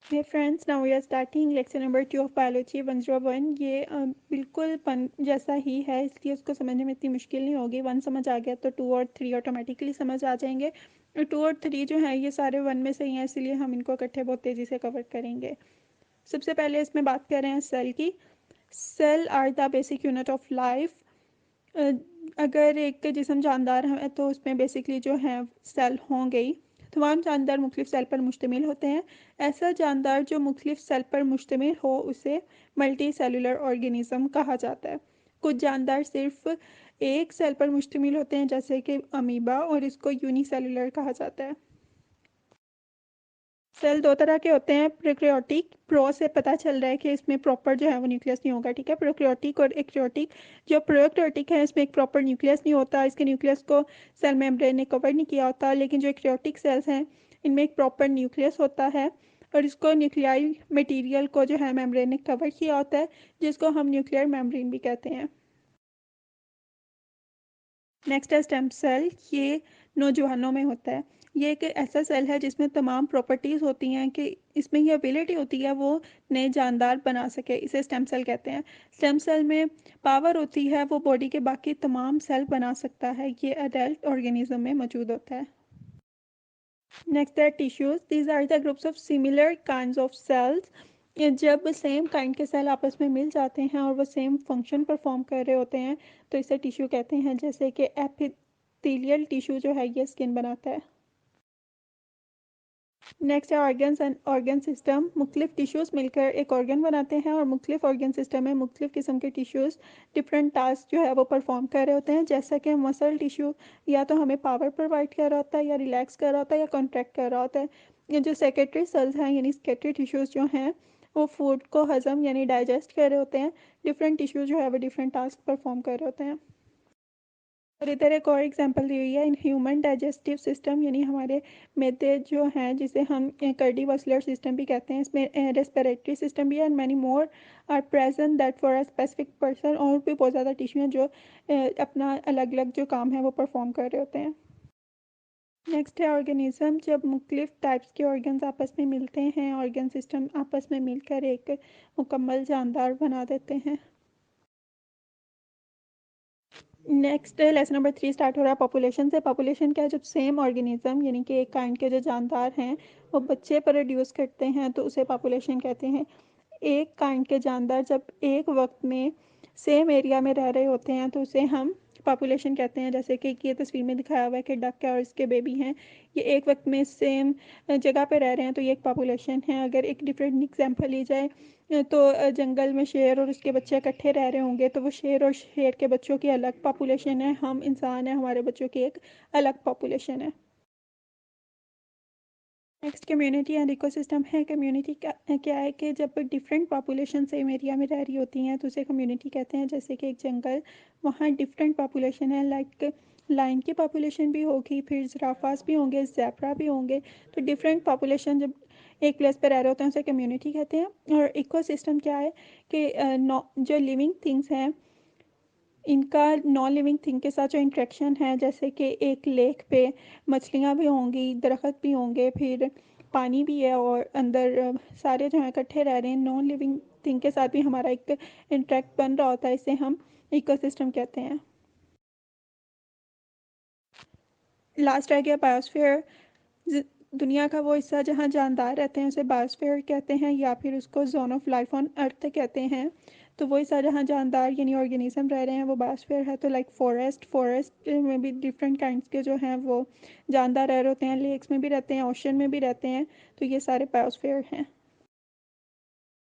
Hey friends, now we are starting lecture number 2 of biology 101। ये बिल्कुल पन जैसा ही है, इसलिए उसको समझने में इतनी मुश्किल नहीं होगी। 1 समझ आ गया तो 2 और 3 ऑटोमेटिकली समझ आ जाएंगे। और 2 और 3 जो है ये सारे 1 में से ही हैं, इसलिए हम इनको इकट्ठे बहुत तेज़ी से कवर करेंगे। सबसे पहले इसमें बात कर रहे हैं सेल की। Cell are the basic unit of life. अगर एक जिस्म जानदार है तो उसमें बेसिकली जो है सेल होंगे ही। तमाम जानदार मुख्तलिफ सेल पर मुश्तमिल होते हैं। ऐसा जानदार जो मुख्तलिफ सेल पर मुश्तमिल हो उसे मल्टी सेलुलर ऑर्गेनिज्म कहा जाता है। कुछ जानदार सिर्फ एक सेल पर मुश्तमिल होते हैं जैसे कि अमीबा, और इसको यूनिसेलुलर कहा जाता है। सेल दो तरह के होते हैं, प्रोकैरियोटिक। प्रो से पता चल रहा है कि इसमें प्रॉपर जो है वो न्यूक्लियस नहीं होगा, ठीक है। प्रोकैरियोटिक और एक्रियोटिक। जो प्रोकैरियोटिक है इसमें एक प्रॉपर न्यूक्लियस नहीं होता, इसके न्यूक्लियस को सेल मेम्ब्रेन ने कवर नहीं किया होता। लेकिन जो एक्रियोटिक सेल्स हैं इनमें एक प्रॉपर न्यूक्लियस होता है और इसको न्यूक्लियाई मटीरियल को जो है मेम्ब्रेन ने कवर किया होता है, जिसको हम न्यूक्लियर मेम्ब्रेन भी कहते हैं। नेक्स्ट है स्टेम सेल। ये नौजवानों में होता है। ये एक ऐसा सेल है जिसमें तमाम प्रॉपर्टीज़ होती हैं कि इसमें ये एबिलिटी होती है वो नए जानदार बना सके, इसे स्टेम सेल कहते हैं। स्टेम सेल में पावर होती है, वो बॉडी के बाकी तमाम सेल बना सकता है। ये अडल्ट ऑर्गेनिज्म में मौजूद होता है। नेक्स्ट है tissues. These are the groups of similar kinds of cells. जब सेम काइंड के सेल आपस में मिल जाते हैं और वो सेम फंक्शन परफॉर्म कर रहे होते हैं तो इसे टिश्यू कहते हैं। जैसे कि एपिथेलियल टिश्यू जो है ये स्किन बनाता है। नेक्स्ट है ऑर्गन्स एंड ऑर्गन सिस्टम। मुख्तलिफ टिश्यूज़ मिलकर एक ऑर्गन बनाते हैं और मुख्तलिफ ऑर्गन सिस्टम में मुख्तलिफ किस्म के टिश्यूज़ डिफरेंट टास्क जो है वो परफॉर्म कर रहे होते हैं। जैसा कि मसल टिश्यू या तो हमें पावर प्रोवाइड कर रहा होता है, या रिलैक्स कर रहा होता है, या कॉन्ट्रैक्ट कर रहा होता है। ये जो सेक्रेटरी सेल्स हैं यानी सेक्रेटरी टिश्यूज़ जो हैं वो फूड को हजम यानी डाइजेस्ट कर रहे होते हैं। डिफरेंट टिश्यूज़ जो है वो डिफरेंट टास्क परफॉर्म कर रहे होते हैं। और इधर एक और एग्जांपल दी हुई है, इन ह्यूमन डाइजेस्टिव सिस्टम यानी हमारे मैदे जो हैं जिसे हम कार्डियोवास्कुलर सिस्टम भी कहते हैं, इसमें रेस्पिरेटरी सिस्टम भी है and many more are present that for a specific person. और भी बहुत ज़्यादा टिश्यू हैं जो अपना अलग अलग जो काम है वो परफॉर्म कर रहे होते हैं। नेक्स्ट है ऑर्गेनिज्म। जब मुख्तलिफ टाइप्स के ऑर्गन्स आपस में मिलते हैं, ऑर्गन सिस्टम आपस में मिलकर एक मुकम्मल जानदार बना देते हैं। नेक्स्ट लेसन नंबर 3 स्टार्ट हो रहा है पॉपुलेशन से। पॉपुलेशन क्या है, जब सेम ऑर्गेनिज्म यानी कि एक काइंड के जो जानदार हैं वो बच्चे प्रोड्यूस करते हैं तो उसे पॉपुलेशन कहते हैं। एक काइंड के जानदार जब एक वक्त में सेम एरिया में रह रहे होते हैं तो उसे हम पॉपुलेशन कहते हैं। जैसे कि ये तस्वीर में दिखाया हुआ है कि डक है और इसके बेबी हैं, ये एक वक्त में सेम जगह पे रह रहे हैं तो ये एक पॉपुलेशन है। अगर एक डिफरेंट एग्जांपल ली जाए तो जंगल में शेर और उसके बच्चे इकट्ठे रह रहे होंगे तो वो शेर और शेर के बच्चों की अलग पॉपुलेशन है। हम इंसान हैं, हमारे बच्चों की एक अलग पॉपुलेशन है। नेक्स्ट कम्युनिटी एंड इकोसिस्टम है। कम्युनिटी क्या है कि जब डिफरेंट पॉपुलेशन सेम एरिया में रह रही होती हैं तो उसे कम्युनिटी कहते हैं। जैसे कि एक जंगल, वहाँ डिफरेंट पॉपुलेशन है, लाइक लाइन की पॉपुलेशन भी होगी, फिर जिराफास भी होंगे, ज़ेब्रा भी होंगे। तो डिफरेंट पॉपुलेशन जब एक प्लेस पर रह रहे होते हैं उसे कम्युनिटी कहते हैं। और इकोसिस्टम क्या है कि जो लिविंग थिंग्स हैं इनका नॉन लिविंग थिंग के साथ जो इंट्रैक्शन है, जैसे कि एक लेक पे मछलियाँ भी होंगी, दरख्त भी होंगे, फिर पानी भी है और अंदर सारे जो हैं इकट्ठे रह रहे हैं, नॉन लिविंग थिंग के साथ भी हमारा एक इंट्रैक्ट बन रहा होता है, इसे हम इकोसिस्टम कहते हैं। लास्ट रह गया बायोस्फीयर। दुनिया का वो हिस्सा जहाँ जानदार रहते हैं उसे बायोस्फीयर कहते हैं, या फिर उसको zone of life on earth कहते हैं। तो वो हिस्सा जहाँ जानदार यानी ऑर्गेनिज्म रह रहे हैं वो बायोस्फीयर है। तो लाइक फॉरेस्ट में भी डिफरेंट काइंड्स के जो हैं वो जानदार रह रहे होते हैं, लेक्स में भी रहते हैं, ओशन में भी रहते हैं। तो ये सारे बायोस्फीयर हैं।